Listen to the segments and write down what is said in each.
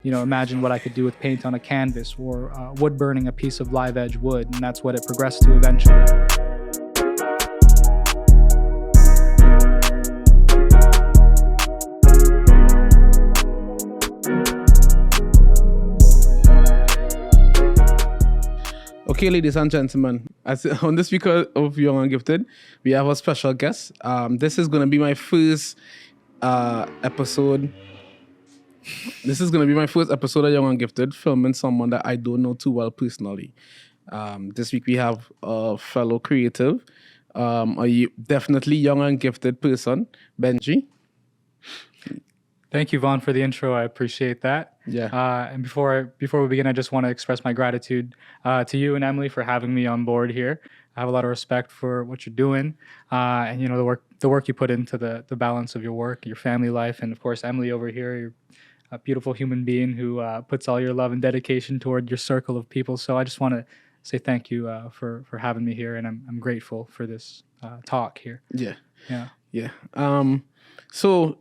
imagine what I could do with paint on a canvas or wood burning a piece of live edge wood. And that's what it progressed to eventually. Okay, ladies and gentlemen, on this week of Young and Gifted, we have a special guest. This is going to be my first episode. This is going to be my first episode of Young and Gifted, filming someone that I don't know too well personally. This week we have a fellow creative, definitely young and gifted person, Benji. Thank you, Vaughn, for the intro. I appreciate that. Yeah. And before we begin, I just want to express my gratitude to you and Emily for having me on board here. I have a lot of respect for what you're doing, and the work you put into the balance of your work, your family life, and of course Emily over here. You're a beautiful human being who puts all your love and dedication toward your circle of people. So I just want to say thank you for having me here, and I'm grateful for this talk here. Yeah. Yeah. So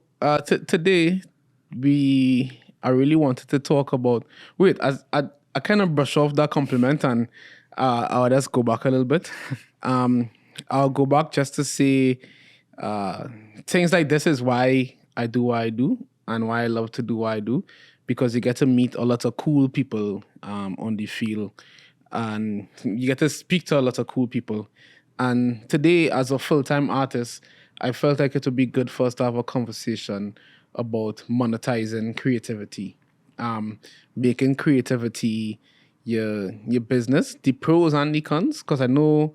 today I really wanted to talk about. Wait, I kind of brush off that compliment and I'll just go back a little bit. I'll go back just to say things like this is why I do what I do and why I love to do what I do, because you get to meet a lot of cool people on the field and you get to speak to a lot of cool people. And today, as a full-time artist, I felt like it would be good for us to have a conversation about monetizing creativity, making creativity your business, the pros and the cons, because I know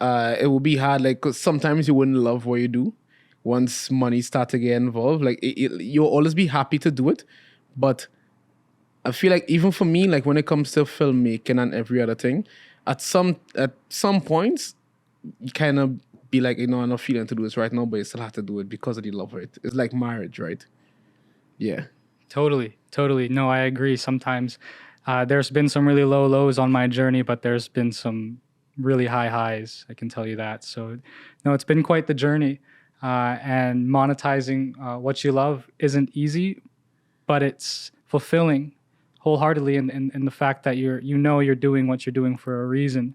it will be hard. Like, 'cause sometimes you wouldn't love what you do once money starts to get involved. Like, you'll always be happy to do it, but I feel like even for me, like when it comes to filmmaking and every other thing, at some points, you kind of be like, I'm not feeling to do this right now, but you still have to do it because of the love of it. It's like marriage, right? Yeah. Totally. No, I agree. Sometimes there's been some really low lows on my journey, but there's been some really high highs. I can tell you that. So, no, it's been quite the journey. And monetizing what you love isn't easy, but it's fulfilling wholeheartedly in the fact that you're doing what you're doing for a reason.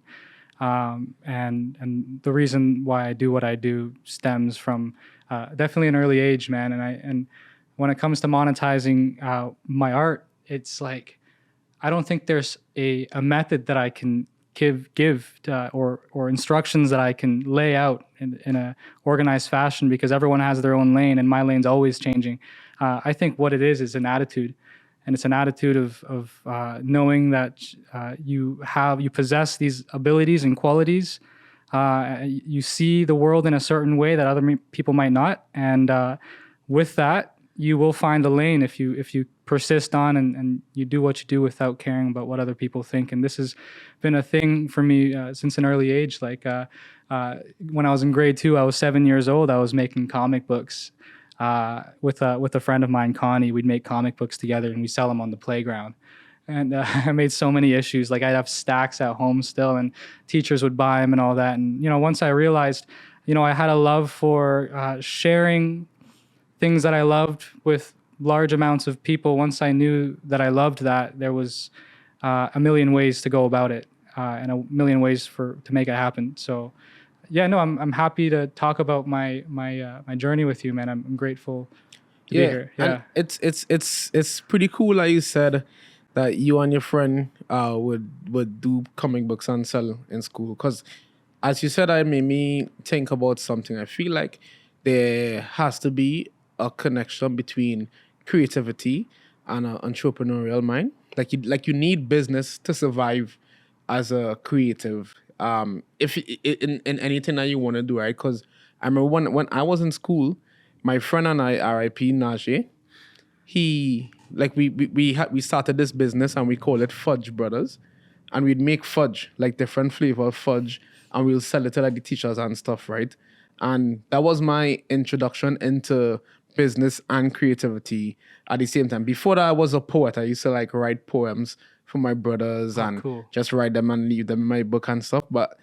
And the reason why I do what I do stems from definitely an early age, man. And when it comes to monetizing my art, it's like I don't think there's a method that I can give or instructions that I can lay out in a organized fashion, because everyone has their own lane and my lane's always changing. I think what it is an attitude. And it's an attitude of knowing that you possess these abilities and qualities. You see the world in a certain way that other people might not, and with that, you will find a lane if you persist on and you do what you do without caring about what other people think. And this has been a thing for me since an early age. Like when I was in grade 2, I was 7 years old. I was making comic books. With a friend of mine, Connie. We'd make comic books together and we sell them on the playground. And I made so many issues. Like I'd have stacks at home still, and teachers would buy them and all that. And once I realized, I had a love for sharing things that I loved with large amounts of people. Once I knew that I loved that, there was a million ways to go about it, and a million ways to make it happen. So. Yeah, no, I'm happy to talk about my journey with you, man. I'm grateful to be here. Yeah, and it's pretty cool, like you said, that you and your friend would do comic books and sell in school. Because as you said, it made me think about something. I feel like there has to be a connection between creativity and an entrepreneurial mind. Like you need business to survive as a creative. If in anything that you want to do, right? Because I remember when I was in school, my friend and I, R.I.P. Najee, we started this business and we call it Fudge Brothers, and we'd make fudge, like different flavor of fudge, and we'll sell it to like the teachers and stuff, right? And that was my introduction into business and creativity at the same time. Before that, I was a poet. I used to like write poems for my brothers and cool. just write them and leave them in my book and stuff. But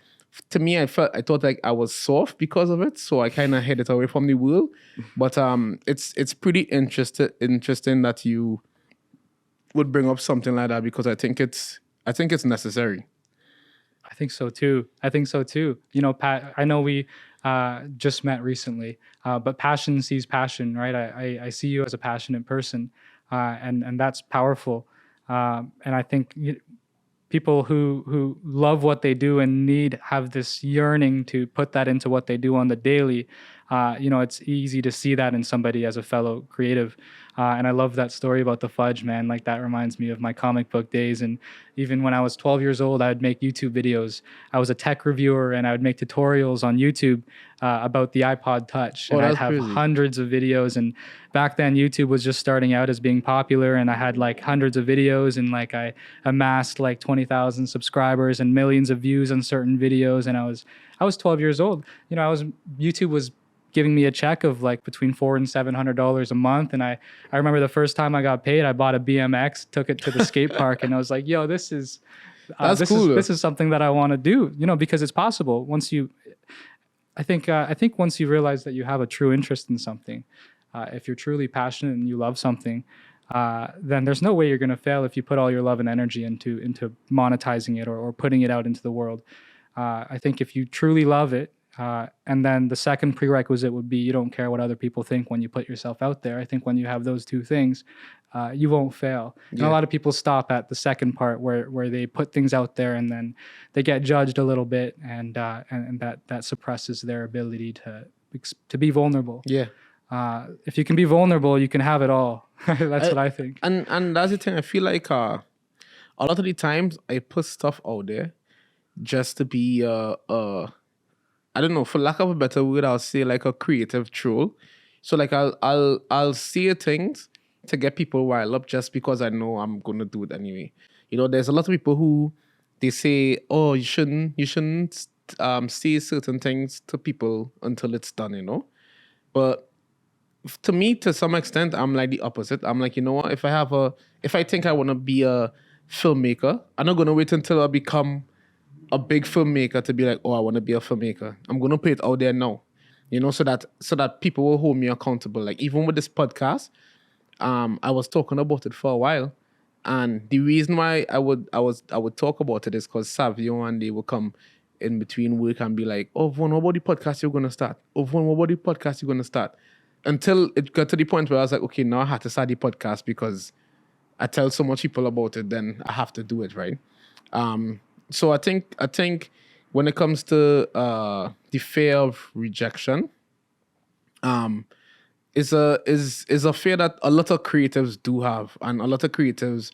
to me, I thought like I was soft because of it, so I kind of hid it away from the world. But it's pretty interesting that you would bring up something like that because I think it's necessary. I think so too. You know, Pat, I know we just met recently, but passion sees passion, right? I see you as a passionate person, and that's powerful. And I think people who love what they do and have this yearning to put that into what they do on the daily, you know, it's easy to see that in somebody as a fellow creative. And I love that story about the fudge, man. Like that reminds me of my comic book days. And even when I was 12 years old, I would make YouTube videos. I was a tech reviewer and I would make tutorials on YouTube about the iPod Touch. Oh, And I'd that's have crazy. hundreds of videos. And back then, YouTube was just starting out as being popular. And I had like hundreds of videos and like I amassed like 20,000 subscribers and millions of views on certain videos. And I was 12 years old. You know, YouTube was giving me a check of like between $400 and $700 a month. And I remember the first time I got paid, I bought a BMX, took it to the skate park, and I was like, "Yo, this is cool. this is something that I want to do." You know, because it's possible once you. I think once you realize that you have a true interest in something, if you're truly passionate and you love something, then there's no way you're going to fail if you put all your love and energy into monetizing it or putting it out into the world. I think if you truly love it, and then the second prerequisite would be you don't care what other people think when you put yourself out there. I think when you have those two things, you won't fail. And a lot of people stop at the second part where they put things out there and then they get judged a little bit, and that suppresses their ability to be vulnerable. Yeah. If you can be vulnerable, you can have it all. That's what I think. And that's the thing. I feel like a lot of the times I put stuff out there just to be I don't know, for lack of a better word, I'll say like a creative troll. So like I'll say things to get people riled up just because I know I'm gonna do it anyway. You know, there's a lot of people who they say, "Oh, you shouldn't say certain things to people until it's done," you know. But to me, to some extent, I'm like the opposite. I'm like, you know what? If I think I want to be a filmmaker, I'm not gonna wait until I become a big filmmaker to be like, oh, I want to be a filmmaker. I'm gonna put it out there now, you know, so that people will hold me accountable. Like even with this podcast, I was talking about it for a while, and the reason why I would talk about it is because Savio and they will come in between work and be like, oh, Vaughn, what about the podcast you're gonna start? Oh, Vaughn, what about the podcast you're gonna start? Until it got to the point where I was like, okay, now I have to start the podcast because I tell so much people about it, then I have to do it, right? So I think when it comes to the fear of rejection, is a fear that a lot of creatives do have, and a lot of creatives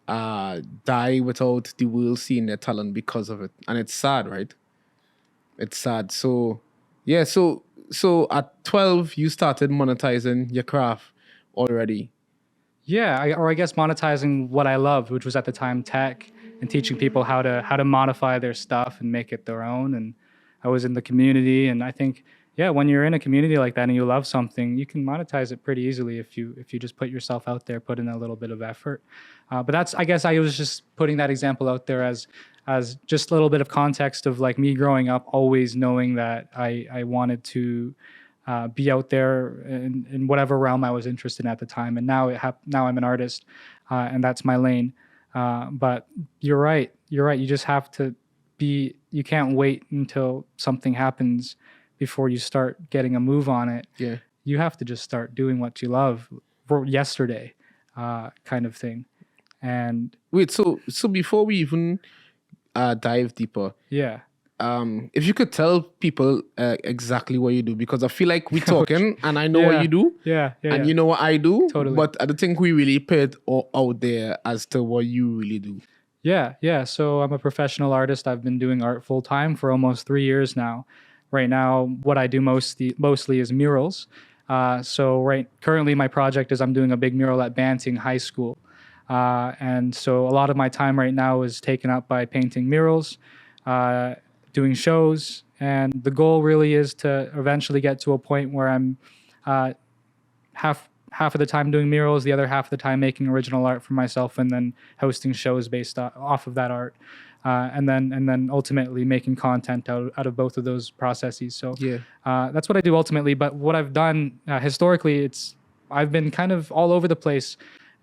die without the world seeing their talent because of it, and it's sad, right? It's sad. So yeah, so at 12 you started monetizing your craft already. Yeah, I guess monetizing what I loved, which was at the time tech, and teaching people how to modify their stuff and make it their own. And I was in the community, and I think, yeah, when you're in a community like that and you love something, you can monetize it pretty easily if you just put yourself out there, put in a little bit of effort. But that's, I guess I was just putting that example out there as just a little bit of context of like me growing up, always knowing that I wanted to be out there in whatever realm I was interested in at the time. And now now I'm an artist, and that's my lane. But you're right. You just have to be. You can't wait until something happens before you start getting a move on it. Yeah. You have to just start doing what you love for yesterday, kind of thing. And wait, so before we even dive deeper, yeah. If you could tell people exactly what you do, because I feel like we're talking and I know what you do, and you know what I do, totally. But I don't think we really put it out there as to what you really do. Yeah. So I'm a professional artist. I've been doing art full time for almost 3 years now. Right now, what I do mostly is murals. So currently my project is I'm doing a big mural at Banting High School. And so a lot of my time right now is taken up by painting murals, doing shows, and the goal really is to eventually get to a point where I'm half of the time doing murals, the other half of the time making original art for myself, and then hosting shows based off of that art, and then ultimately making content out of both of those processes. So Yeah. that's what I do ultimately. But what I've done historically, I've been kind of all over the place.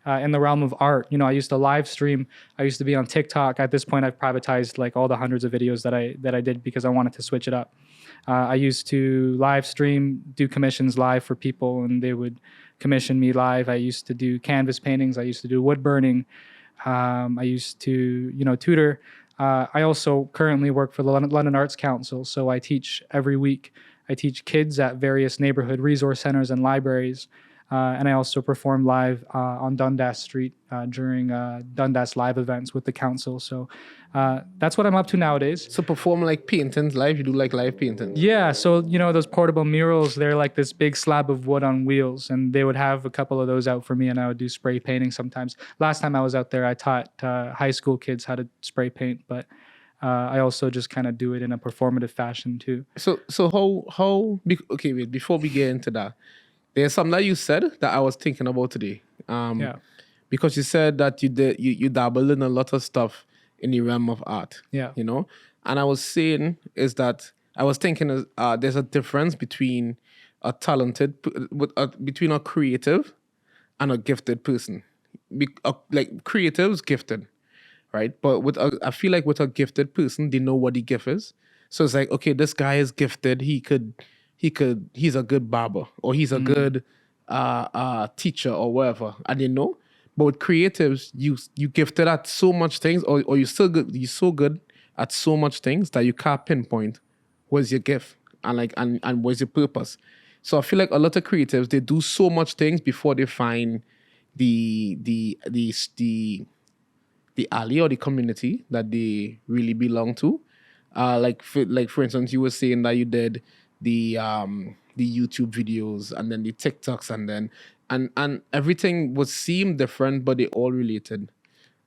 in the realm of art. You know, I used to live stream. I used to be on TikTok. At this point, I've privatized like all the hundreds of videos that I did because I wanted to switch it up. I used to live stream, do commissions live for people, and they would commission me live. I used to do canvas paintings. I used to do wood burning. I used to, you know, tutor. I also currently work for the London Arts Council, so I teach every week. I teach kids at various neighborhood resource centers and libraries, and I also perform live on Dundas Street during Dundas live events with the council. So that's what I'm up to nowadays. So perform like paintings live. You do like live paintings. Yeah, so you know those portable murals, they're like this big slab of wood on wheels, and they would have a couple of those out for me, and I would do spray painting sometimes. Last time I was out there, I taught high school kids how to spray paint, but I also just kind of do it in a performative fashion too. So okay, wait, before we get into that, there's something that you said that I was thinking about today. Yeah, Because you said that you dabble in a lot of stuff in the realm of art. yeah, You know? And I was saying is that I was thinking there's a difference between a between a creative and a gifted person. Like creatives gifted, right? But I feel like with a gifted person, they know what the gift is. So it's like, okay, this guy is gifted. He's a good barber, or he's a good teacher, or whatever, and they know. But with creatives, you gifted at so much things, or you're so good at so much things that you can't pinpoint what's your gift and what's your purpose. So I feel like a lot of creatives, they do so much things before they find the alley or the community that they really belong to. For instance, you were saying that you did the YouTube videos and then the TikToks, and then and everything would seem different, but they all related.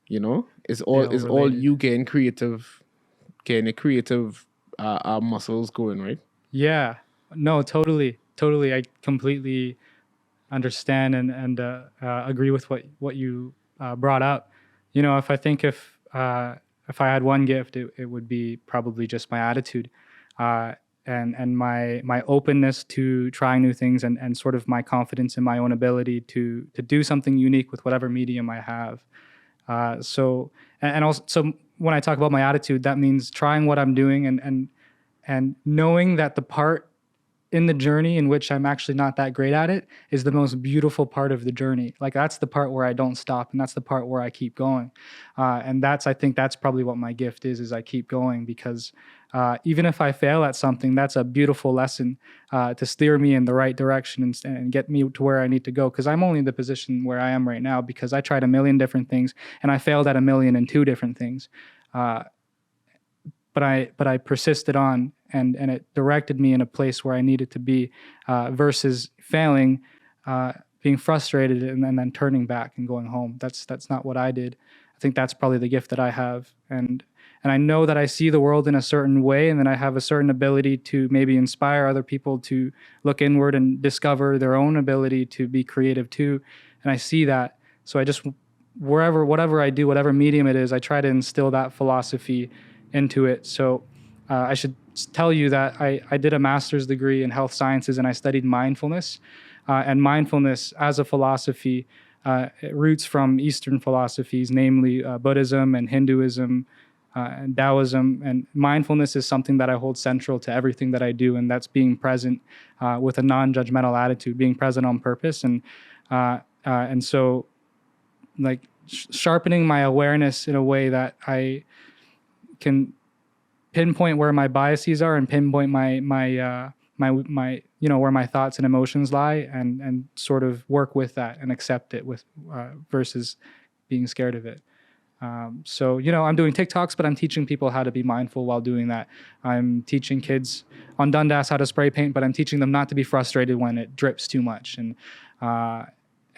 You know, it's all related. you getting the creative muscles going, right? Yeah. No, totally, totally. I completely understand and agree with what you brought up. You know, if I had one gift, it would be probably just my attitude, and my openness to trying new things, and sort of my confidence in my own ability to do something unique with whatever medium I have. And also, so when I talk about my attitude, that means trying what I'm doing, and knowing that the part in the journey in which I'm actually not that great at it is the most beautiful part of the journey. Like that's the part where I don't stop, and that's the part where I keep going. And I think that's probably what my gift is I keep going, because even if I fail at something, that's a beautiful lesson to steer me in the right direction and get me to where I need to go. Because I'm only in the position where I am right now because I tried a million different things and I failed at 1,002 different things. But I persisted on, and it directed me in a place where I needed to be, versus failing, being frustrated, and then turning back and going home. That's not what I did. I think that's probably the gift that I have, and I know that I see the world in a certain way, and then I have a certain ability to maybe inspire other people to look inward and discover their own ability to be creative too. And I see that, so I just whatever I do, whatever medium it is, I try to instill that philosophy into it. So I should tell you that I did a master's degree in health sciences, and I studied mindfulness. And mindfulness as a philosophy, it roots from Eastern philosophies, namely Buddhism and Hinduism and Taoism. And mindfulness is something that I hold central to everything that I do, and that's being present with a non-judgmental attitude, being present on purpose. And so, like, sharpening my awareness in a way that I can pinpoint where my biases are, and pinpoint my you know, where my thoughts and emotions lie, and sort of work with that and accept it with versus being scared of it. So, you know, I'm doing TikToks, but I'm teaching people how to be mindful while doing that. I'm teaching kids on Dundas how to spray paint, but I'm teaching them not to be frustrated when it drips too much. And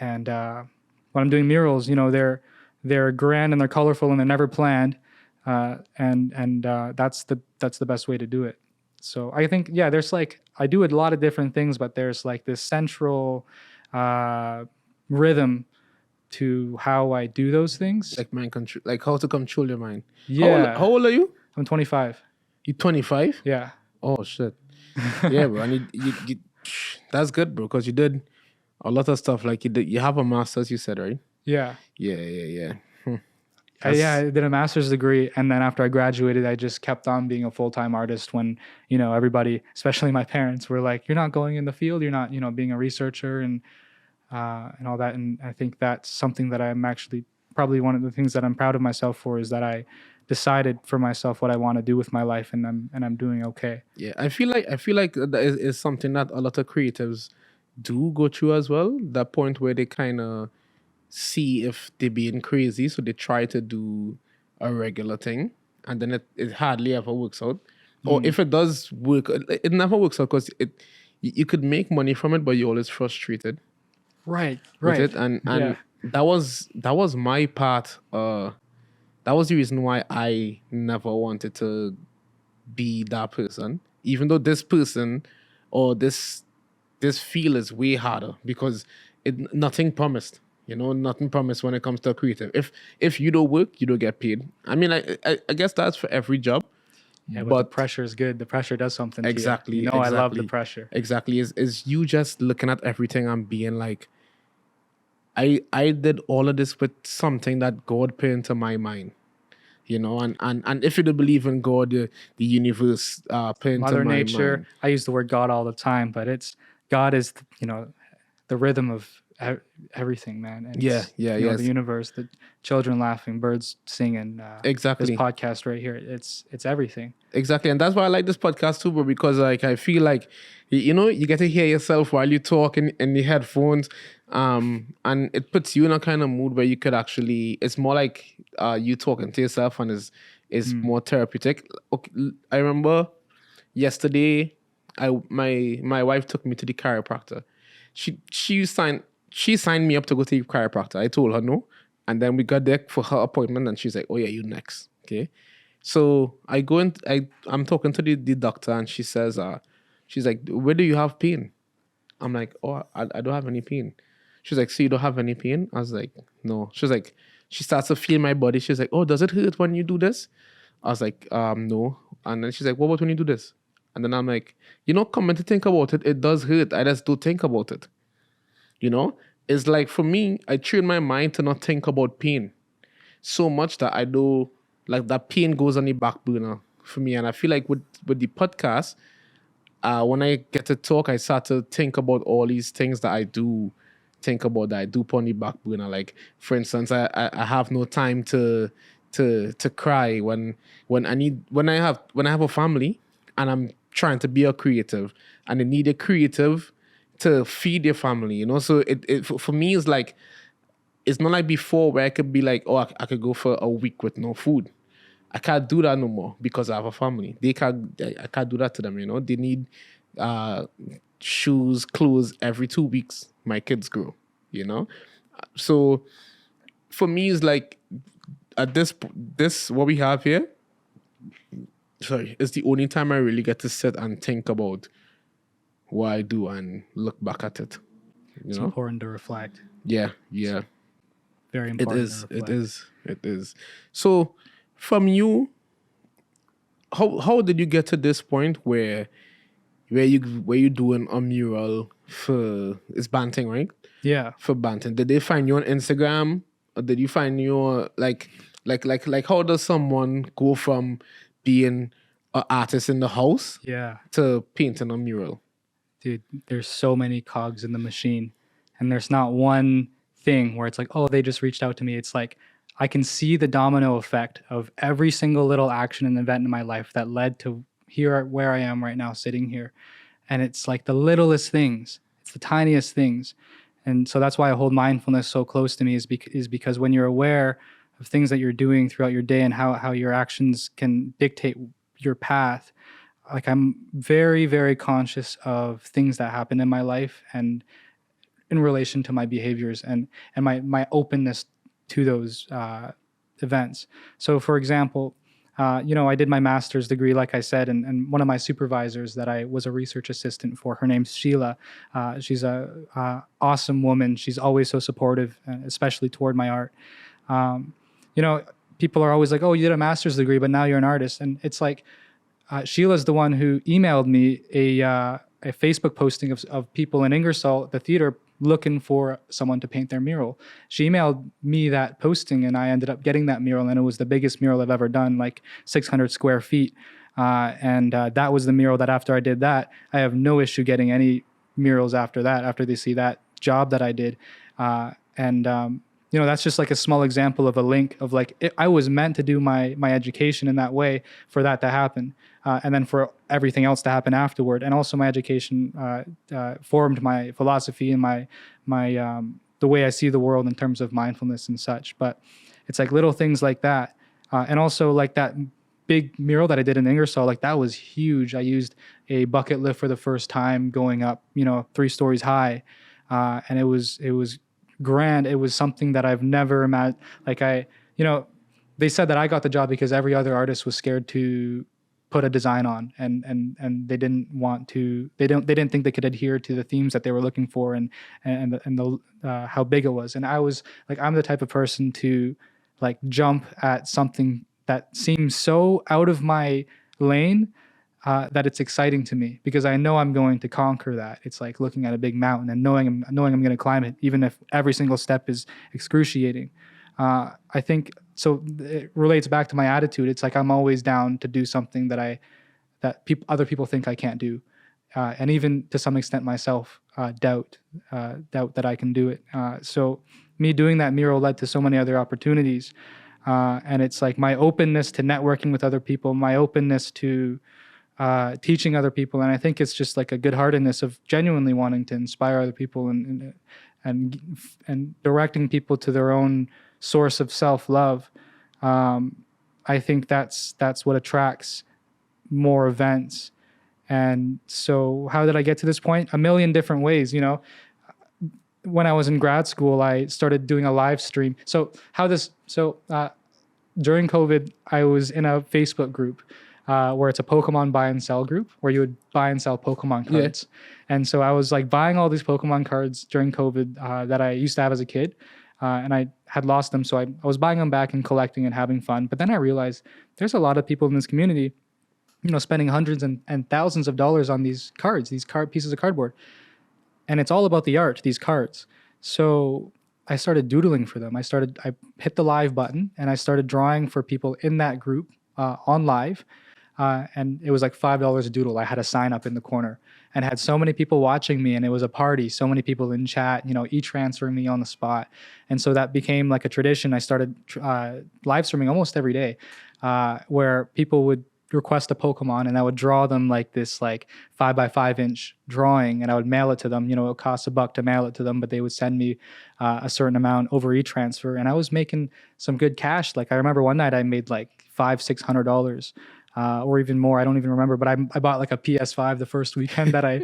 when I'm doing murals, you know, they're grand and they're colorful and they're never planned. That's the best way to do it. So I think, yeah, there's like, I do a lot of different things, but there's like this central rhythm to how I do those things. Like mind control, like how to control your mind. Yeah. How old are you? I'm 25. You 25? Yeah. Oh shit. Yeah, bro. And you that's good, bro, because you did a lot of stuff. Like you have a master's, you said, right? Yeah. Yeah. Yeah, I did a master's degree, and then after I graduated, I just kept on being a full-time artist. When everybody, especially my parents, were like, "You're not going in the field. You're not, being a researcher and all that." And I think that's something that I'm actually probably one of the things that I'm proud of myself for is that I decided for myself what I want to do with my life, and I'm doing okay. Yeah, I feel like that is something that a lot of creatives do go through as well. That point where they kind of see if they're being crazy, so they try to do a regular thing, and then it hardly ever works out. Or if it does work, it never works out because you could make money from it, but you're always frustrated Right, with right. it, and Yeah. that was my part. That was the reason why I never wanted to be that person, even though this person or this field is way harder because nothing promised. Nothing promised when it comes to a creative. If you don't work, you don't get paid. I mean, I guess that's for every job, Yeah, but the but pressure is good. The pressure does something to you. exactly, I love the exactly, pressure. exactly is you just looking at everything and being like, I did all of this with something that God put into my mind. And if you don't believe in God, the universe put into Mother my Nature. mind. I use the word God all the time, but it's God is the rhythm of everything, man. And Yeah, it's yeah, the yes, universe, the children laughing, birds singing. This exactly. podcast right here, it's everything. Exactly, and that's why I like this podcast too, bro. Because like I feel like you get to hear yourself while you talk in the headphones, and it puts you in a kind of mood where you could actually. It's more like you talking to yourself, and is Mm. more therapeutic. Okay, I remember yesterday, my wife took me to the chiropractor. She signed me up to go to the chiropractor. I told her no, and then we got there for her appointment, and she's like, "Oh yeah, you next, okay." So I go in. I'm talking to the doctor, and she says, she's like, "Where do you have pain?" I'm like, "Oh, I don't have any pain." She's like, "So you don't have any pain?" I was like, "No." She's like, she starts to feel my body. She's like, "Oh, does it hurt when you do this?" I was like, "No." And then she's like, "What about when you do this?" And then I'm like, coming to think about it, it does hurt. I just don't think about it. You know, it's like for me, I train my mind to not think about pain so much that I do like that pain goes on the back burner for me. And I feel like with the podcast, when I get to talk, I start to think about all these things that I do think about that I do put on the back burner. Like for instance, I have no time to cry when I have a family and I'm trying to be a creative and I need a creative to feed your family, So it for me is like it's not like before where I could be like, oh, I could go for a week with no food. I can't do that no more because I have a family. I can't do that to them, They need uh, shoes, clothes every 2 weeks. My kids grow, you know. So for me, it's like at this what we have here. Sorry, it's the only time I really get to sit and think about what I do and look back at it. You It's know? important to reflect. Yeah, yeah. Very It important to is. It reflect. is. It is. So, from you, how did you get to this point where you doing a mural for it's Banting, right? Yeah. For Banting, did they find you on Instagram, or did you find your like how does someone go from being an artist in the house Yeah. to painting a mural? Dude, there's so many cogs in the machine, and there's not one thing where it's like, oh, they just reached out to me. It's like I can see the domino effect of every single little action and event in my life that led to here where I am right now sitting here. And it's like the littlest things. It's the tiniest things. And so that's why I hold mindfulness so close to me is because when you're aware of things that you're doing throughout your day and how your actions can dictate your path, like I'm very, very conscious of things that happen in my life and in relation to my behaviors and my openness to those events. So, for example, I did my master's degree, like I said, and one of my supervisors that I was a research assistant for, her name's Sheila. She's a awesome woman. She's always so supportive, especially toward my art. Um, you know, people are always like, "Oh, you did a master's degree, but now you're an artist," and it's like Sheila's the one who emailed me a Facebook posting of people in Ingersoll, the theater, looking for someone to paint their mural. She emailed me that posting, and I ended up getting that mural, and it was the biggest mural I've ever done, like 600 square feet. And that was the mural that after I did that, I have no issue getting any murals after that, after they see that job that I did. And you know, that's just like a small example of a link of like I was meant to do my education in that way for that to happen, and then for everything else to happen afterward. And also, my education formed my philosophy and my the way I see the world in terms of mindfulness and such. But it's like little things like that, and also like that big mural that I did in Ingersoll, like that was huge. I used a bucket lift for the first time, going up, you know, 3 stories high, and it was grand. It was something that I've never imagined. Like you know, they said that I got the job because every other artist was scared to put a design on, and they didn't want to. They didn't think they could adhere to the themes that they were looking for, and the how big it was. And I was like, I'm the type of person to like jump at something that seems so out of my lane, that it's exciting to me because I know I'm going to conquer that. It's like looking at a big mountain and knowing I'm going to climb it, even if every single step is excruciating. I think so. It relates back to my attitude. It's like I'm always down to do something that other people think I can't do, and even to some extent myself doubt that I can do it. So me doing that mural led to so many other opportunities. And it's like my openness to networking with other people, my openness to teaching other people, and I think it's just like a good-heartedness of genuinely wanting to inspire other people and directing people to their own source of self-love. I think that's what attracts more events. And so, how did I get to this point? A million different ways, you know. When I was in grad school, I started doing a live stream. During COVID, I was in a Facebook group where it's a Pokemon buy and sell group where you would buy and sell Pokemon cards. Yeah. And so I was like buying all these Pokemon cards during COVID that I used to have as a kid. And I had lost them. So I was buying them back and collecting and having fun. But then I realized there's a lot of people in this community, you know, spending hundreds and thousands of dollars on these cards, pieces of cardboard. And it's all about the art, these cards. So I started doodling for them. I hit the live button and I started drawing for people in that group on live. And it was like $5 a doodle. I had a sign up in the corner and had so many people watching me, and it was a party. So many people in chat, you know, e-transferring me on the spot. And so that became like a tradition. I started live streaming almost every day, where people would request a Pokemon and I would draw them like this like 5x5 inch drawing, and I would mail it to them. You know, it costs $1 to mail it to them, but they would send me a certain amount over e-transfer, and I was making some good cash. Like I remember one night I made like $500-$600 or even more. I don't even remember, but I bought like a PS5 the first weekend that I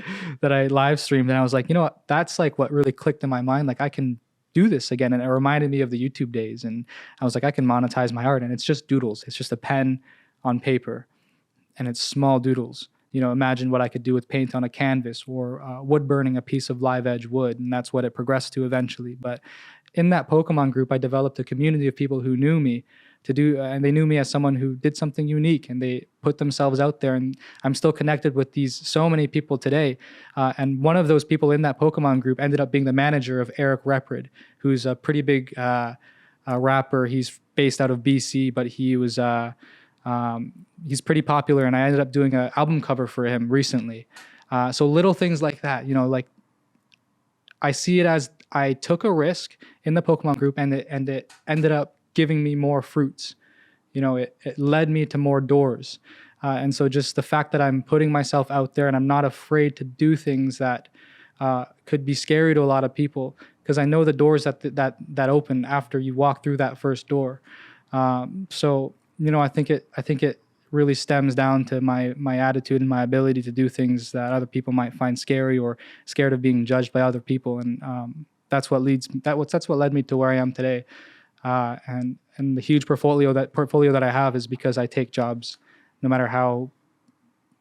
live streamed, and I was like, you know what, that's like what really clicked in my mind. Like I can do this again, and it reminded me of the YouTube days, and I was like, I can monetize my art, and it's just doodles. It's just a pen on paper, and it's small doodles. You know, imagine what I could do with paint on a canvas or wood burning a piece of live edge wood, and that's what it progressed to eventually. But in that Pokemon group, I developed a community of people who knew me and they knew me as someone who did something unique, and they put themselves out there. And I'm still connected with so many people today. And one of those people in that Pokemon group ended up being the manager of Eric Reprid, who's a pretty big rapper. He's based out of BC, but he's pretty popular, and I ended up doing an album cover for him recently. So little things like that, you know, like I see it as I took a risk in the Pokemon group, and it ended up giving me more fruits. You know, it led me to more doors. And so just the fact that I'm putting myself out there and I'm not afraid to do things that could be scary to a lot of people, because I know the doors that open after you walk through that first door. So, you know, I think it really stems down to my attitude and my ability to do things that other people might find scary or scared of being judged by other people. And that's what led me to where I am today. And the huge portfolio that I have is because I take jobs, no matter how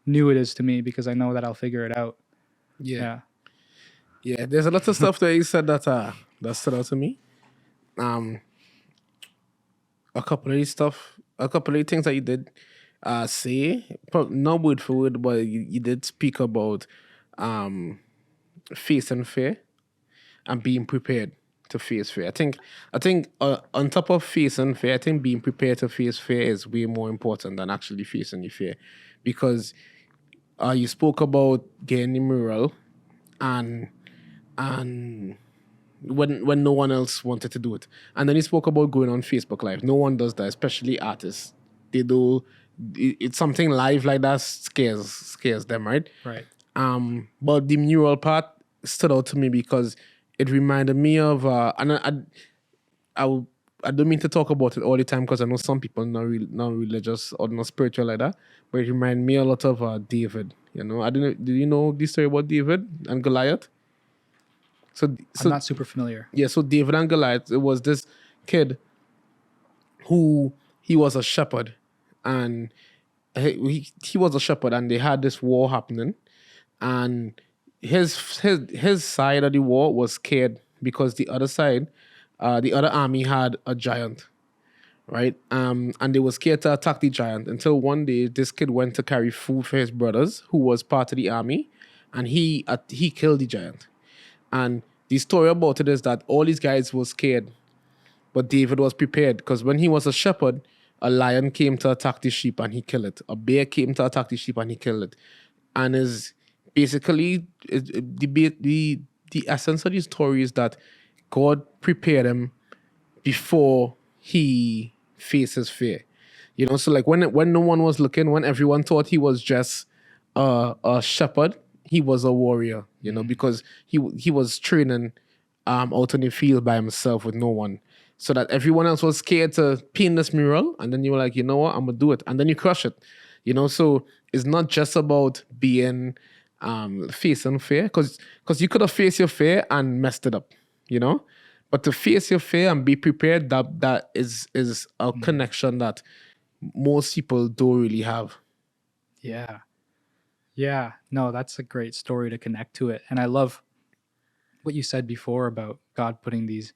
new it is to me, because I know that I'll figure it out. Yeah. There's a lot of stuff that you said that stood out to me. A couple of things that you did say, not word for word, but you did speak about face and fear. and being prepared to face fear. I think on top of facing fear, I think being prepared to face fear is way more important than actually facing the fear, because you spoke about getting the mural, and and when no one else wanted to do it, and then you spoke about going on Facebook Live. No one does that, especially artists. They do. It's something live like that scares them, right? Right. But the mural part stood out to me because it reminded me of I, will- I don't mean to talk about it all the time because I know some people not religious or not spiritual like that, but it reminded me a lot of David. You know, I don't know. Do you know the story about David and Goliath? So I'm so not super familiar. yeah, so David and Goliath, it was this kid who he was a shepherd, and he was a shepherd, and they had this war happening, and his side of the war was scared because the other side, the other army had a giant, right? And they were scared to attack the giant until one day this kid went to carry food for his brothers who was part of the army, and he killed the giant. And the story about it is that all these guys were scared, but David was prepared because when he was a shepherd, a lion came to attack the sheep and he killed it. A bear came to attack the sheep and he killed it. And is basically the essence of the story is that God prepared him before he faces fear. You know, so like when no one was looking, when everyone thought he was just a shepherd, he was a warrior. You know, because he was training out in the field by himself with no one, so that everyone else was scared to paint this mural, and then you were like, you know what, I'm gonna do it, and then you crush it. You know, so it's not just about being facing fear, because you could have faced your fear and messed it up. You know, but to face your fear and be prepared, that is a connection that most people don't really have. Yeah. Yeah. No, that's a great story to connect to it. And I love what you said before about God putting these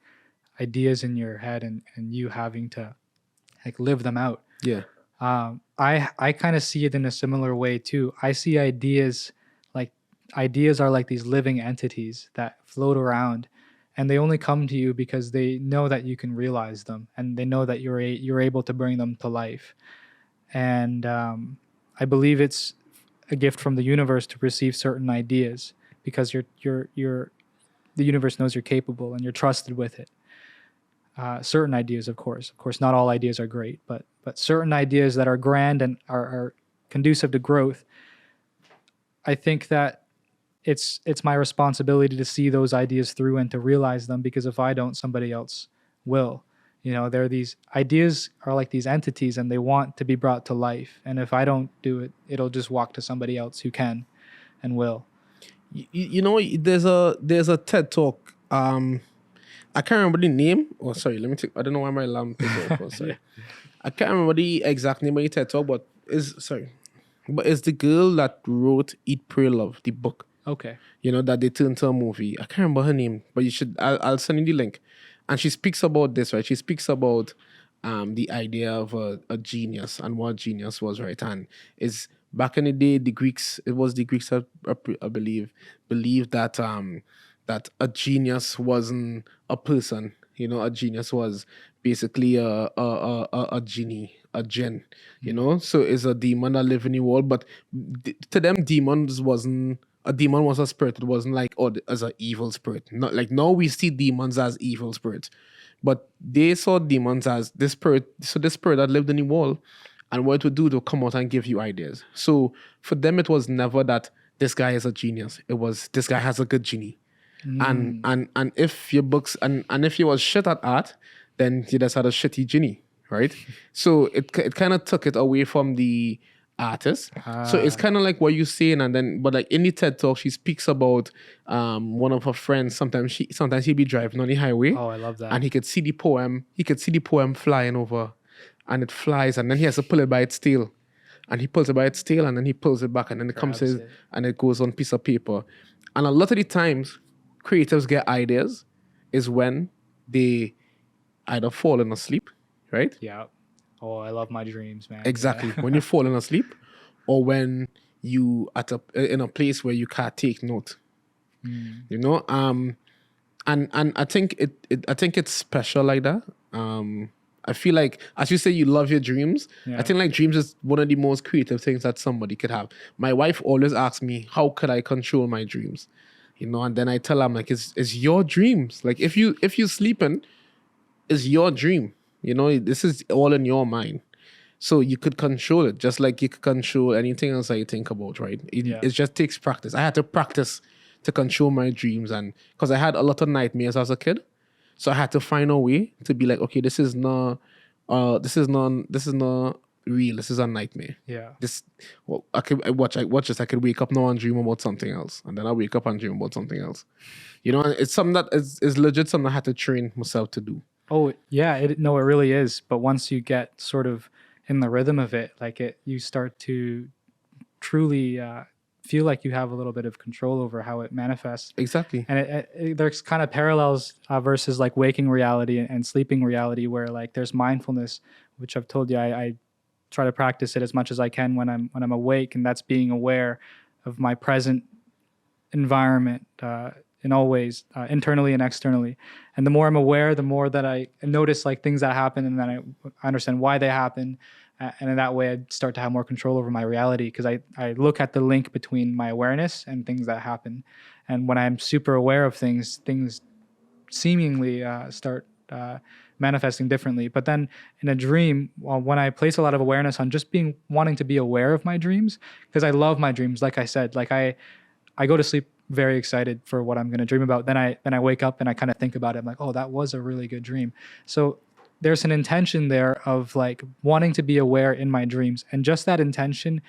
ideas in your head and you having to like live them out. Yeah. I kind of see it in a similar way too. I see like ideas are like these living entities that float around, and they only come to you because they know that you can realize them, and they know that you're able to bring them to life. And I believe it's a gift from the universe to receive certain ideas because the universe knows you're capable and you're trusted with it. Certain ideas, of course. Of course, not all ideas are great, but certain ideas that are grand and are conducive to growth. I think that it's my responsibility to see those ideas through and to realize them, because if I don't, somebody else will. You know, there are these ideas are like these entities and they want to be brought to life. And if I don't do it, it'll just walk to somebody else who can and will. You know, there's a TED talk. I can't remember the name. Oh, sorry. Let me take. I don't know why my lamp is off. Oh, sorry. I can't remember the exact name of the TED talk, but it's the girl that wrote Eat, Pray, Love, the book. Okay. You know, that they turned to a movie. I can't remember her name, but you should. I'll send you the link. And she speaks about this, right? She speaks about the idea of a genius and what genius was, right? And is back in the day, the Greeks. It was the Greeks that I believed that that a genius wasn't a person. You know, a genius was basically a genie, a jinn. You know, so it's a demon that live in the world. But to them, demons wasn't a demon was a spirit. It wasn't like as an evil spirit. Not like now we see demons as evil spirits, but they saw demons as this spirit. So this spirit that lived in the wall, and what it would do to come out and give you ideas. So for them, it was never that this guy is a genius. It was this guy has a good genie. And if your books and if you was shit at art, then you just had a shitty genie, right? So it kind of took it away from the artist. So it's kind of like what you're saying, and then but like in the TED talk, she speaks about one of her friends. Sometimes he'd be driving on the highway. Oh, I love that. And he could see the poem. He could see the poem flying over, and it flies, and then he has to pull it by its tail. And he pulls it by its tail, and then he pulls it back, and then it comes Grabs in, it. and it goes on piece of paper. And a lot of the times, creatives get ideas is when they either falling asleep, right? Yeah. Oh, I love my dreams, man. Exactly. Yeah. When you're falling asleep, or when you in a place where you can't take note. You know, And I think I think it's special like that. I feel like, as you say, you love your dreams. Yeah. I think like dreams is one of the most creative things that somebody could have. My wife always asks me, how could I control my dreams? You know, and then I tell her, I'm like, it's your dreams. Like if you sleeping, it's your dream. You know, this is all in your mind. So you could control it, just like you could control anything else that you think about, right? Yeah. It just takes practice. I had to practice to control my dreams, and because I had a lot of nightmares as a kid, so I had to find a way to be like, okay, this is not real. This is a nightmare. Yeah. This, well, I watch this. I could wake up now and dream about something else, and then I wake up and dream about something else. You know, and it's something that is legit something I had to train myself to do. Oh, yeah. It really is. But once you get sort of in the rhythm of it, like you start to truly feel like you have a little bit of control over how it manifests. Exactly. And there's kind of parallels versus like waking reality and sleeping reality, where like there's mindfulness, which I've told you I try to practice it as much as I can when I'm awake, and that's being aware of my present environment in all ways, internally and externally. And the more I'm aware, the more that I notice like things that happen, and then I understand why they happen. And in that way, I start to have more control over my reality, because I look at the link between my awareness and things that happen. And when I'm super aware of things, things seemingly start manifesting differently. But then in a dream, when I place a lot of awareness on just wanting to be aware of my dreams, because I love my dreams, like I said, like I go to sleep very excited for what I'm going to dream about. Then I wake up and I kind of think about it. I'm like, oh, that was a really good dream. So there's an intention there of like wanting to be aware in my dreams, and just that intention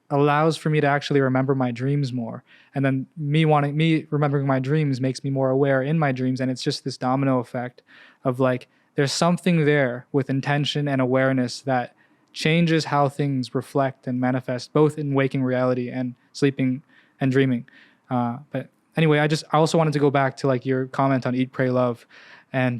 allows for me to actually remember my dreams more. And then me remembering my dreams makes me more aware in my dreams, and it's just this domino effect of like there's something there with intention and awareness that changes how things reflect and manifest both in waking reality and sleeping and dreaming. But anyway, I also wanted to go back to like your comment on Eat, Pray, Love, and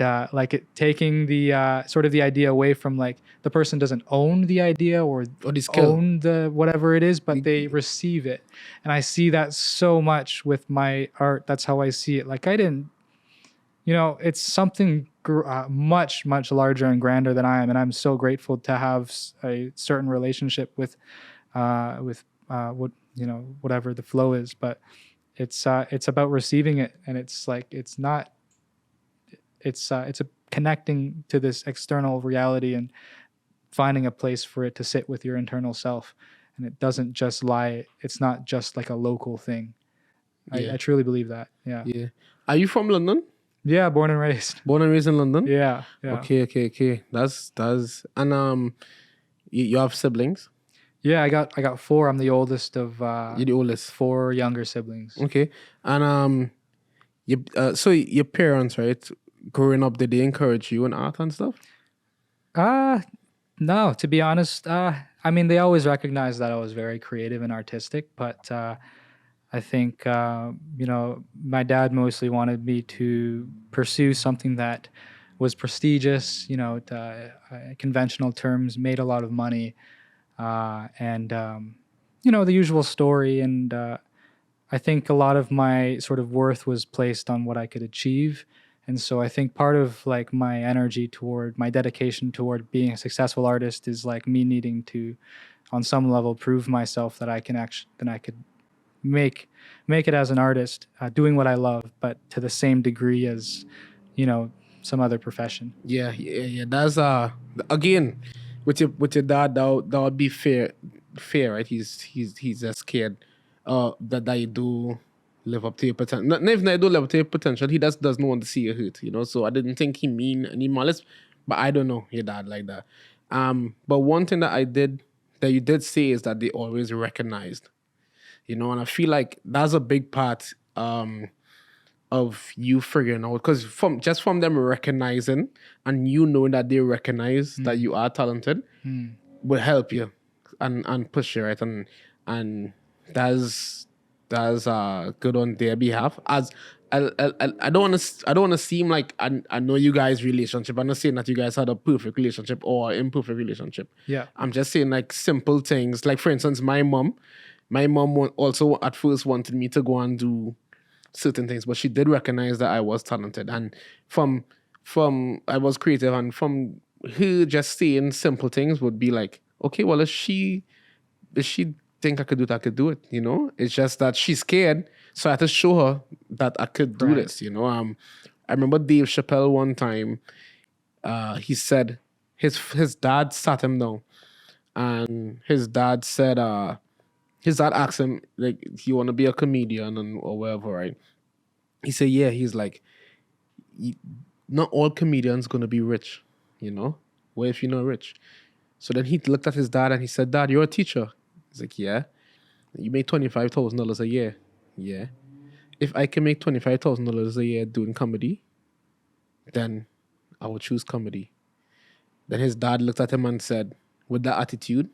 taking the sort of the idea away from like the person doesn't own the idea or the skill. own the whatever it is, but they receive it. And I see that so much with my art. That's how I see it. Like I didn't, it's something much, much larger and grander than I am. And I'm so grateful to have a certain relationship with what, whatever the flow is. But it's about receiving it. And it's like, it's a connecting to this external reality and finding a place for it to sit with your internal self. And it doesn't just lie. It's not just like a local thing. Yeah. I truly believe that. Yeah. Yeah. Are you from London? Yeah. Born and raised. Born and raised in London? Yeah. Yeah. Okay. That's and you have siblings? Yeah, I got four. I'm the oldest of You're the oldest. four younger siblings. Okay. And so your parents, right, growing up, did they encourage you in art and stuff? No, to be honest, I mean, they always recognized that I was very creative and artistic, but I think my dad mostly wanted me to pursue something that was prestigious, conventional terms, made a lot of money, and the usual story. And I think a lot of my sort of worth was placed on what I could achieve. And so I think part of like my energy toward my dedication toward being a successful artist is like me needing to, on some level, prove myself that I could make it as an artist, doing what I love, but to the same degree as, some other profession. Yeah. That's again, with your dad, that would be fair, right? He's just scared that you do live up to your potential. Not even that you do live up to your potential, he just doesn't want to see you hurt, So I didn't think he mean any malice, but I don't know your dad like that. But one thing that you did say is that they always recognized, and I feel like that's a big part of you figuring out, because from them recognizing and knowing that they recognize that you are talented will help you and push you, right, and that's good on their behalf. As I don't want to seem like I know you guys' relationship. I'm not saying that you guys had a perfect relationship or imperfect relationship. Yeah. I'm just saying like simple things. Like for instance, my mom also at first wanted me to go and do certain things, but she did recognize that I was talented, and from I was creative, and from her just saying simple things would be like, okay, well, if she think I could do it, I could do it. It's just that she's scared, so I had to show her that I could do Right. this. I remember Dave Chappelle one time. He said his dad sat him down, and his dad said, his dad asked him like, "Do you want to be a comedian or whatever?" Right? He said, "Yeah." He's like, "Not all comedians gonna be rich, you know. What if you're not rich?" So then he looked at his dad and he said, "Dad, you're a teacher." He's like, "Yeah." "You make $25,000 a year." "Yeah." "If I can make $25,000 a year doing comedy, then I will choose comedy." Then his dad looked at him and said, "With that attitude,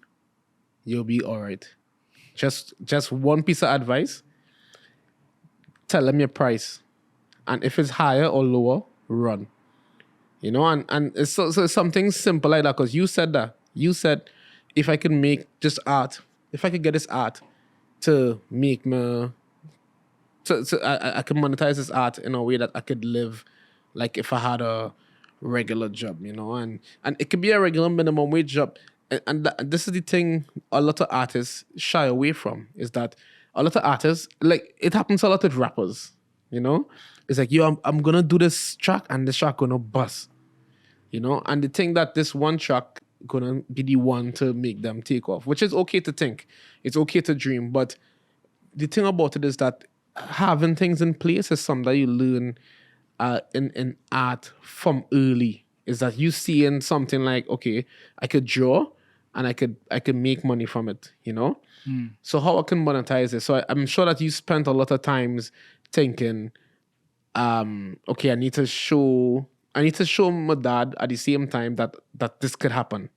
you'll be all right. Just one piece of advice: tell them your price, and if it's higher or lower, run." And so it's something simple like that. Because you said that. You said, if I can make just art, if I could get this art to make me, I can monetize this art in a way that I could live like if I had a regular job, and it could be a regular minimum wage job. And this is the thing a lot of artists shy away from, is that a lot of artists, like, it happens a lot with rappers, it's like, yo, I'm gonna do this track and this track gonna bust, and they think that this one track gonna be the one to make them take off, which is okay to think, it's okay to dream, but the thing about it is that having things in place is something that you learn in art from early. Is that you see in something like, okay, I could draw and I could make money from it, So how I can monetize it? So I'm sure that you spent a lot of times thinking, okay, I need to show my dad at the same time that this could happen,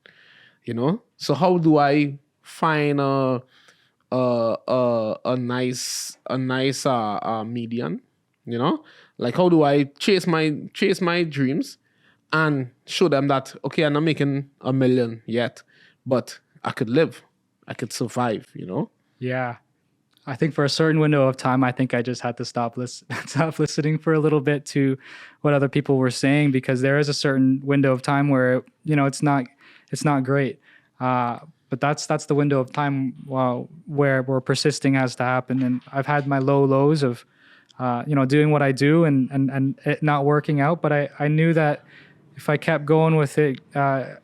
So how do I find a nice median, like, how do I chase my dreams and show them that, okay, I'm not making $1 million yet, but I could live, I could survive, Yeah. I think for a certain window of time, I think I just had to stop listening for a little bit to what other people were saying, because there is a certain window of time where it's not great. But that's the window of time where persisting has to happen. And I've had my lows of doing what I do and it not working out. But I knew that if I kept going with it, the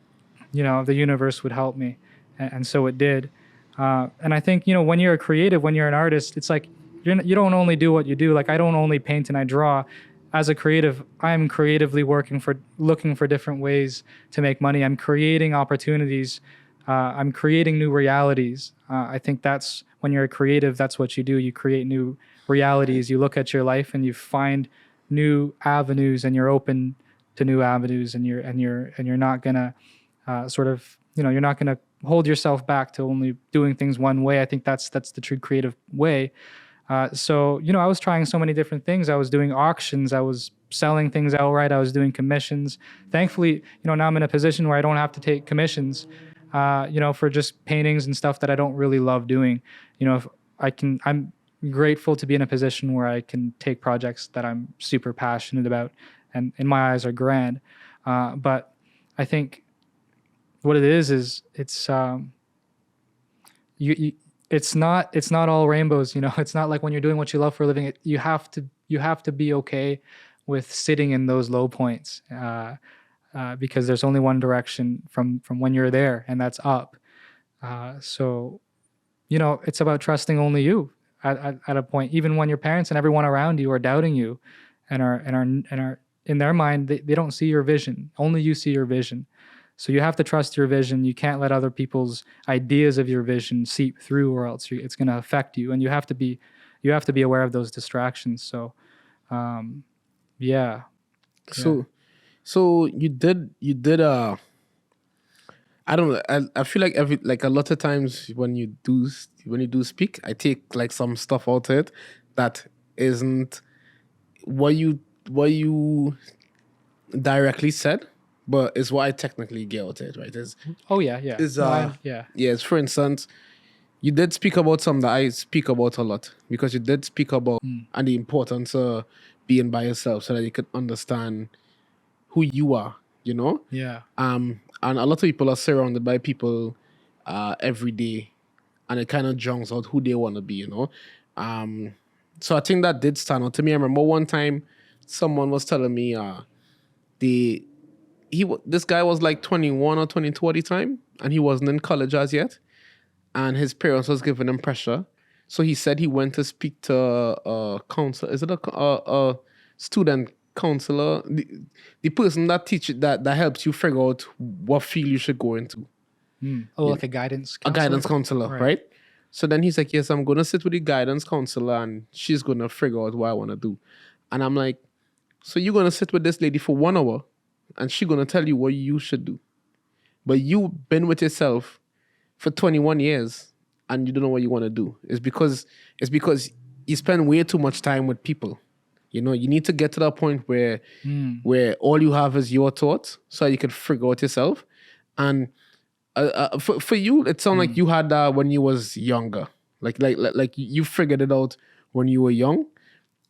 universe would help me, and so it did. And I think, when you're a creative, when you're an artist, it's like you don't only do what you do. Like, I don't only paint and I draw. As a creative, I'm creatively looking for different ways to make money. I'm creating opportunities. I'm creating new realities. I think that's when you're a creative, that's what you do. You create new realities. You look at your life and you find new avenues, and you're open to new avenues, and you're not gonna you're not gonna hold yourself back to only doing things one way. I think that's the true creative way. So I was trying so many different things. I was doing auctions. I was selling things outright. I was doing commissions. Thankfully, now I'm in a position where I don't have to take commissions, for just paintings and stuff that I don't really love doing. If I'm grateful to be in a position where I can take projects that I'm super passionate about and in my eyes are grand. But I think what it is it's it's not all rainbows. It's not like when you're doing what you love for a living. You have to be okay with sitting in those low points, because there's only one direction from when you're there, and that's up. So it's about trusting only you at a point, even when your parents and everyone around you are doubting you, and are in their mind, they don't see your vision. Only you see your vision. So you have to trust your vision. You can't let other people's ideas of your vision seep through, or else it's going to affect you. And you have to be aware of those distractions. So, yeah. So you did I don't know. I feel like a lot of times when you do speak, I take like some stuff out of it that isn't what you directly said, but it's what I technically get out of it, right? Oh yeah, yeah. Is No, yeah. yes, for instance, you did speak about something that I speak about a lot, because you did speak about Mm. and the importance of being by yourself so that you could understand who you are, you know? Yeah. And a lot of people are surrounded by people every day, and it kind of drowns out who they want to be, you know? So I think that did stand out to me. I remember one time someone was telling me the this guy was like 21 or 22 at the time, and he wasn't in college as yet, and his parents was giving him pressure. So he said he went to speak to a counselor. Is it a student counselor? The person that teaches that helps you figure out what field you should go into. Oh, like a guidance A counselor? guidance counselor, Right. right? So then he's like, yes, I'm going to sit with the guidance counselor and she's going to figure out what I want to do. And I'm like, so you're going to sit with this lady for 1 hour and she's going to tell you what you should do. But you've been with yourself for 21 years and you don't know what you want to do. It's because you spend way too much time with people. You know, you need to get to that point where all you have is your thoughts so you can figure out yourself. And for you, it sounds like you had that when you was younger. Like you figured it out when you were young.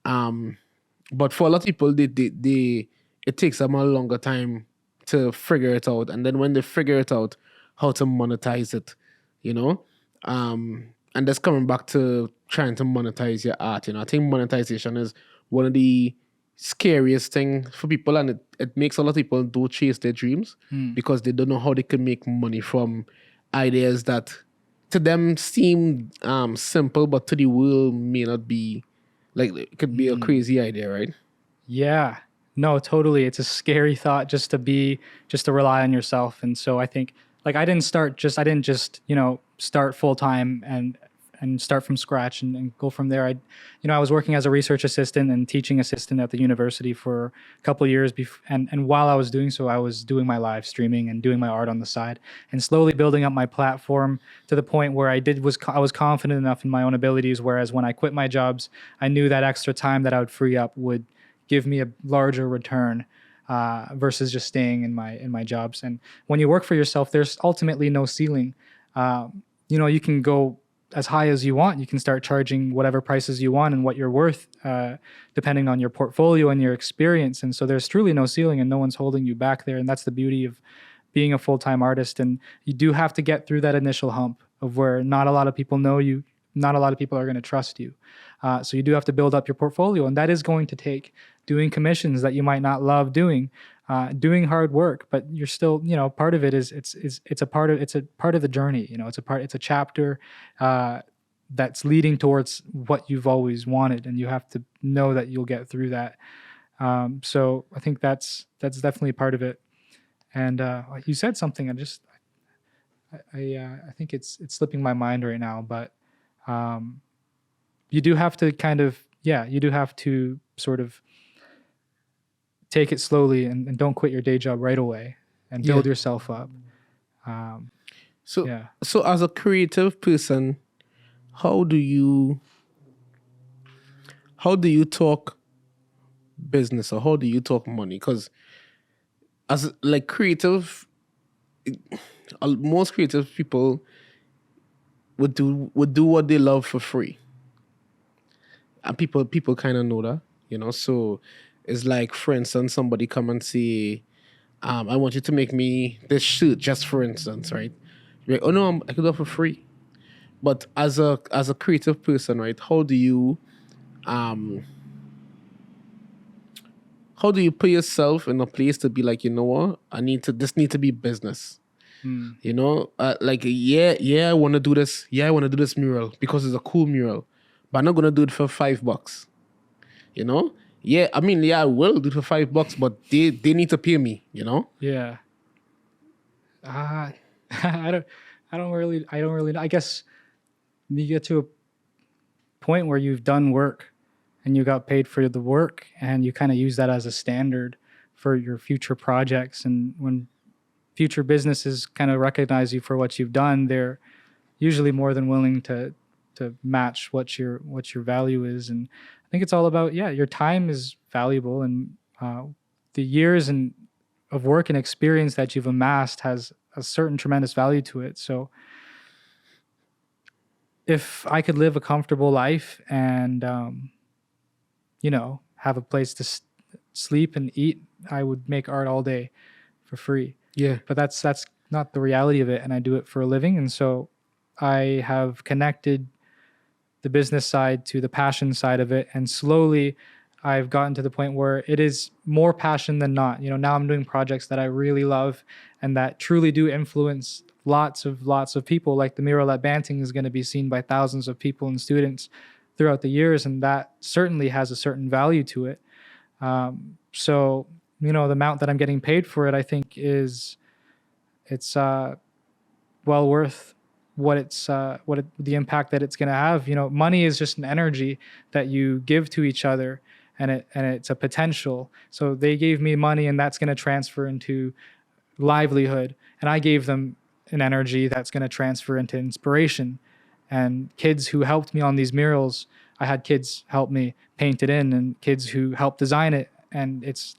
But for a lot of people, they it takes them a longer time to figure it out. And then when they figure it out, how to monetize it, you know? And that's coming back to trying to monetize your art. You know, I think monetization is one of the scariest thing for people, and it makes a lot of people do chase their dreams because they don't know how they can make money from ideas that to them seem simple, but to the world may not be. Like, it could be a crazy idea, right? Yeah. No, totally. It's a scary thought just to rely on yourself. And so I think like I didn't just, start full time and start from scratch and go from there. I was working as a research assistant and teaching assistant at the university for a couple of years and while I was doing so, I was doing my live streaming and doing my art on the side and slowly building up my platform to the point where I was confident enough in my own abilities, whereas when I quit my jobs, I knew that extra time that I would free up would give me a larger return versus just staying in my jobs. And when you work for yourself, there's ultimately no ceiling. You can go as high as you want. You can start charging whatever prices you want and what you're worth, depending on your portfolio and your experience. And so there's truly no ceiling, and no one's holding you back there. And that's the beauty of being a full-time artist. And you do have to get through that initial hump of where not a lot of people know you, not a lot of people are going to trust you. So you do have to build up your portfolio, and that is going to take doing commissions that you might not love doing, doing hard work, but you're still, part of it is it's a part of the journey. It's a chapter that's leading towards what you've always wanted, and you have to know that you'll get through that. So I think that's definitely part of it. And you said something, I think it's slipping my mind right now, but you do have to you do have to sort of take it slowly and don't quit your day job right away and build Yeah. yourself up. So, Yeah. so as a creative person, how do you talk business, or how do you talk money? Because as like creative, most creative people would do what they love for free, and people kind of know that, So it's like, for instance, somebody come and say, I want you to make me this shirt, just for instance, right? You're like, oh no, I could do it for free. But as a creative person, right? Um how do you put yourself in a place to be like, you know what, this need to be business. Like, I want to do this. Yeah, I want to do this mural because it's a cool mural, but I'm not gonna do it for $5. You know? Yeah, I mean, yeah, I will do it for $5, but they need to pay me. Yeah. Uh, I don't, I don't really know. I guess you get to a point where you've done work and you got paid for the work, and you kind of use that as a standard for your future projects. And when future businesses kind of recognize you for what you've done, they're usually more than willing to match what your value is. And I think it's all about, your time is valuable, and the years and of work and experience that you've amassed has a certain tremendous value to it. So if I could live a comfortable life and have a place to sleep and eat, I would make art all day for free. Yeah. But that's not the reality of it, and I do it for a living. And so I have connected the business side to the passion side of it, and slowly I've gotten to the point where it is more passion than not. Now I'm doing projects that I really love and that truly do influence lots of people. Like the mural at Banting is going to be seen by thousands of people and students throughout the years, and that certainly has a certain value to it. So the amount that I'm getting paid for it, I think it's well worth the impact that it's going to have. Money is just an energy that you give to each other, and it's a potential. So they gave me money, and that's going to transfer into livelihood, and I gave them an energy that's going to transfer into inspiration. And kids who helped me on these murals, I had kids help me paint it in, and kids who helped design it. And it's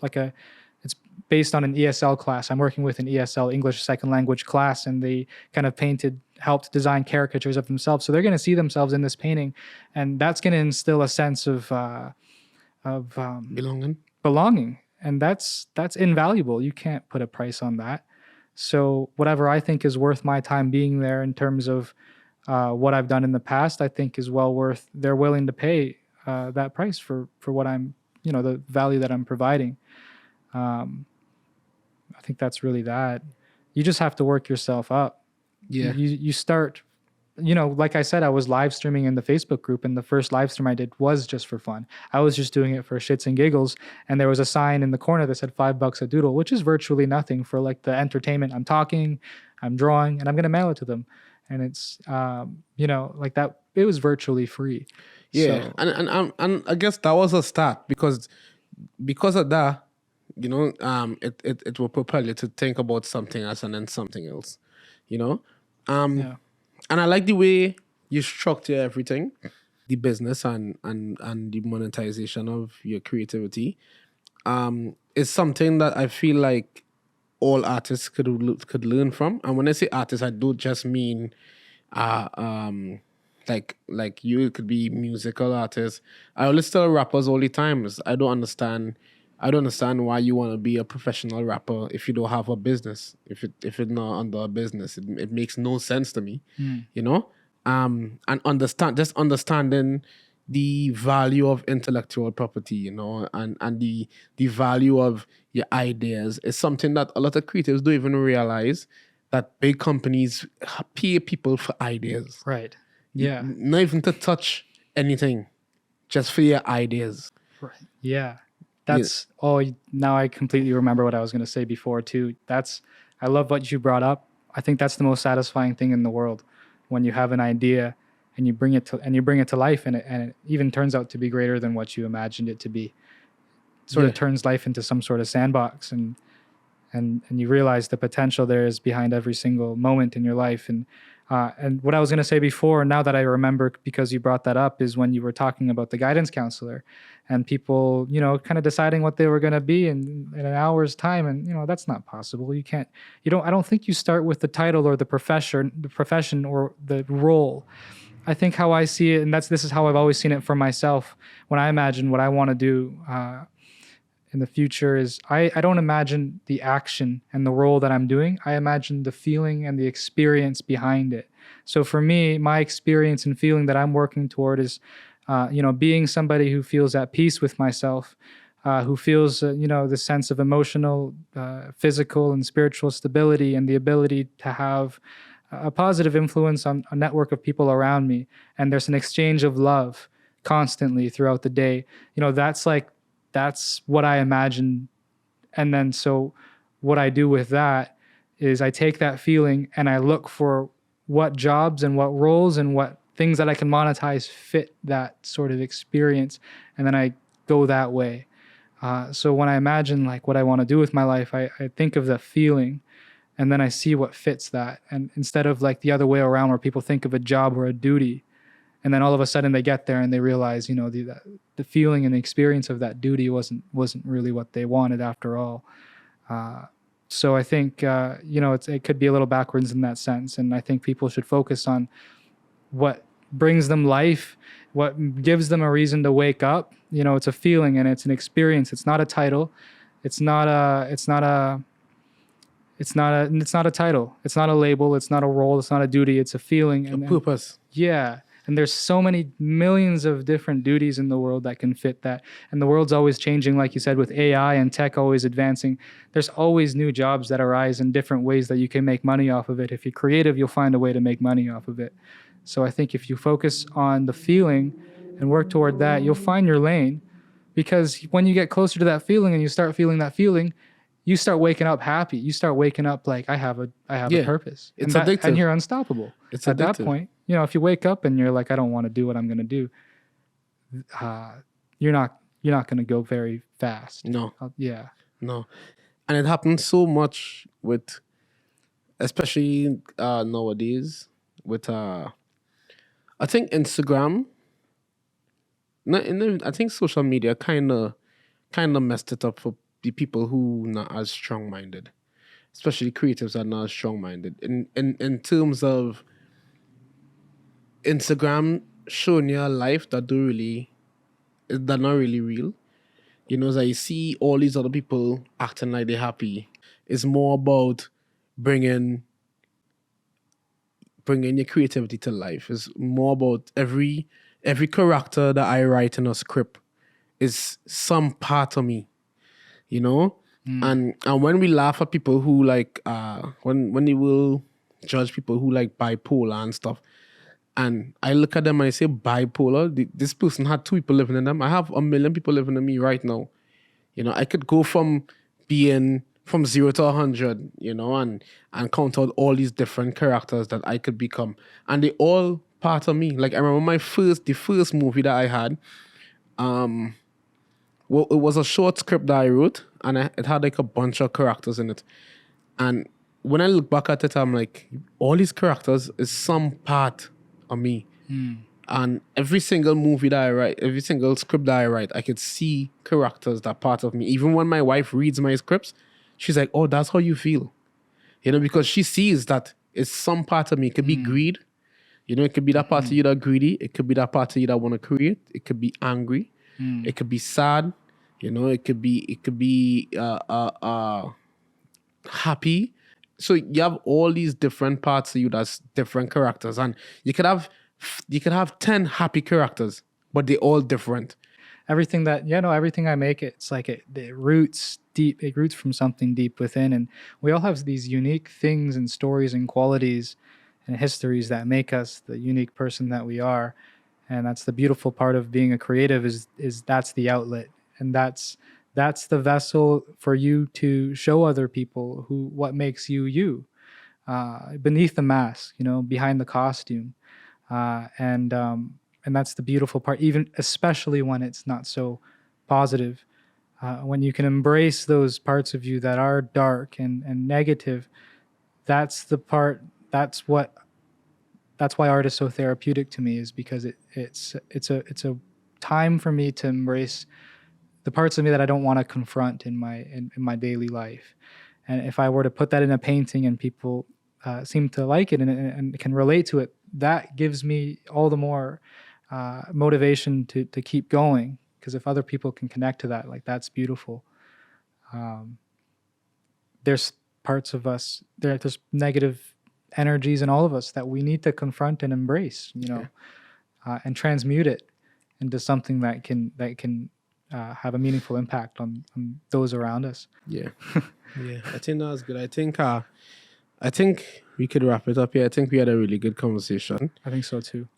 based on an ESL class. I'm working with an ESL, English Second Language class, and they kind of helped design caricatures of themselves. So they're going to see themselves in this painting, and that's going to instill a sense of belonging, and that's invaluable. You can't put a price on that. So whatever I think is worth my time being there in terms of what I've done in the past, I think is well worth. They're willing to pay that price for what I'm, the value that I'm providing. I think that's really that. You just have to work yourself up. Yeah. You start, like I said, I was live streaming in the Facebook group, and the first live stream I did was just for fun. I was just doing it for shits and giggles. And there was a sign in the corner that said $5 a doodle, which is virtually nothing for like the entertainment. I'm talking, I'm drawing, and I'm going to mail it to them. And it's, like that, it was virtually free. Yeah. So, and I guess that was a start because of that, it will propel you to think about something else and then something else, yeah. And I like the way you structure everything, the business and the monetization of your creativity. Is something that I feel like all artists could learn from. And when I say artists, I don't just mean like you, it could be musical artists. I always tell rappers all the times, I don't understand why you want to be a professional rapper if you don't have a business. If it's not under a business, it makes no sense to me. And understanding the value of intellectual property, and the value of your ideas is something that a lot of creatives don't even realize, that big companies pay people for ideas. Right. Yeah. Not even to touch anything, just for your ideas. Right. Yeah. That's now I completely remember what I was going to say before too. I love what you brought up. I think that's the most satisfying thing in the world, when you have an idea and you bring it to life, and it even turns out to be greater than what you imagined it to be. Sort of turns life into some sort of sandbox, and you realize the potential there is behind every single moment in your life. And what I was going to say before, now that I remember because you brought that up, is when you were talking about the guidance counselor and people, kind of deciding what they were going to be in an hour's time. And, that's not possible. I don't think you start with the title or the profession or the role. I think how I see it, and this is how I've always seen it for myself, when I imagine what I want to do in the future, is I don't imagine the action and the role that I'm doing. I imagine the feeling and the experience behind it. So for me, my experience and feeling that I'm working toward is, being somebody who feels at peace with myself, who feels, the sense of emotional, physical, and spiritual stability, and the ability to have a positive influence on a network of people around me. And there's an exchange of love constantly throughout the day. That's what I imagine. And then so what I do with that is I take that feeling and I look for what jobs and what roles and what things that I can monetize fit that sort of experience. And then I go that way. So when I imagine like what I want to do with my life, I think of the feeling, and then I see what fits that. And instead of like the other way around, where people think of a job or a duty, and then all of a sudden they get there and they realize, the feeling and the experience of that duty wasn't really what they wanted after all. So I think, it could be a little backwards in that sense. And I think people should focus on what brings them life, what gives them a reason to wake up. You know, it's a feeling and it's an experience. It's not a title. It's not a title. It's not a label. It's not a role. It's not a duty. It's a feeling. A purpose. Yeah. And there's so many millions of different duties in the world that can fit that. And the world's always changing, like you said, with AI and tech always advancing. There's always new jobs that arise in different ways that you can make money off of it. If you're creative, you'll find a way to make money off of it. So I think if you focus on the feeling and work toward that, you'll find your lane. Because when you get closer to that feeling and you start feeling that feeling, you start waking up happy. You start waking up like I have a purpose. It's and addictive. And you're unstoppable. It's at addictive. That point. You know, if you wake up and you're like, I don't want to do what I'm going to do, you're not going to go very fast. No. Yeah. No. And it happens so much with, especially nowadays, with I think Instagram. I think social media kind of messed it up for the people who not as strong-minded, especially creatives are not as strong-minded. In terms of Instagram showing you a life that not really real. You know, as I see all these other people acting like they're happy. It's more about bringing your creativity to life. It's more about every character that I write in a script is some part of me, you know? And when we laugh at people who like, when they will judge people who like bipolar and stuff, and I look at them and I say, bipolar, this person had 2 people living in them. I have 1 million people living in me right now. You know, I could go from being from 0 to 100, you know, and count out all these different characters that I could become. And they all part of me. Like I remember the first movie that I had, well, it was a short script that I wrote, and it had like a bunch of characters in it. And when I look back at it, I'm like, all these characters is some part of me. And every single movie that I write, every single script that I write, I could see characters that part of me. Even when my wife reads my scripts, she's like, oh, that's how you feel. You know, because she sees that it's some part of me. It could be greed. You know, it could be that part of you that greedy. It could be that part of you that want to create. It could be angry. It could be sad. You know, it could be happy. So you have all these different parts of you that's different characters, and you could have 10 happy characters, but they're all different. Everything I make, it's like it roots deep. It roots from something deep within, and we all have these unique things and stories and qualities and histories that make us the unique person that we are. And that's the beautiful part of being a creative is that's the outlet, and that's the vessel for you to show other people what makes you beneath the mask, you know, behind the costume. And that's the beautiful part, even especially when it's not so positive. When you can embrace those parts of you that are dark and negative, that's the part. That's why art is so therapeutic to me, is because it's a time for me to embrace the parts of me that I don't want to confront in my daily life. And if I were to put that in a painting and people seem to like it and can relate to it, that gives me all the more motivation to keep going. Because if other people can connect to that, like, that's beautiful. There's parts of us, there's negative energies in all of us that we need to confront and embrace, you know, and transmute it into something that can have a meaningful impact on those around us. Yeah. Yeah, I think that was good. I think we could wrap it up here. I think we had a really good conversation. I think so too.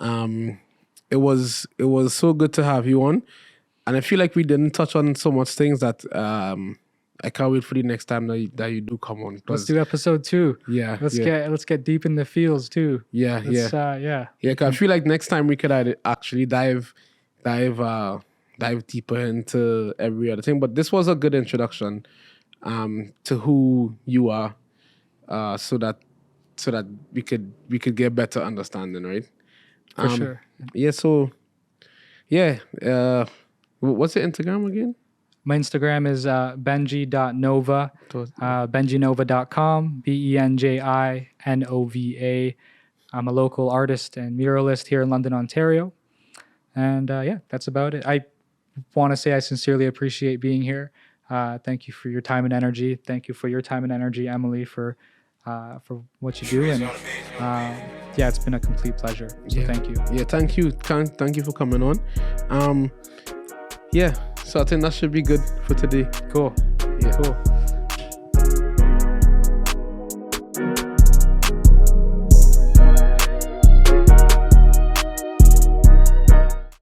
It was so good to have you on, and I feel like we didn't touch on so much things that I can't wait for the next time that you do come on. Let's do episode 2. Yeah, let's get deep in the feels too. Yeah. 'Cause I feel like next time we could actually dive deeper into every other thing. But this was a good introduction to who you are, so that we could get better understanding, right? For sure. Yeah. So yeah. What's your Instagram again? My Instagram is benji.nova, benjinova.com, BenjiNova. I'm a local artist and muralist here in London, Ontario. And yeah, that's about it. I want to say I sincerely appreciate being here. Thank you for your time and energy. Thank you for your time and energy, Emily, for what you do. And yeah, it's been a complete pleasure. So thank you. Yeah, thank you. Thank you for coming on. Yeah, so I think that should be good for today. Cool. Yeah. Cool.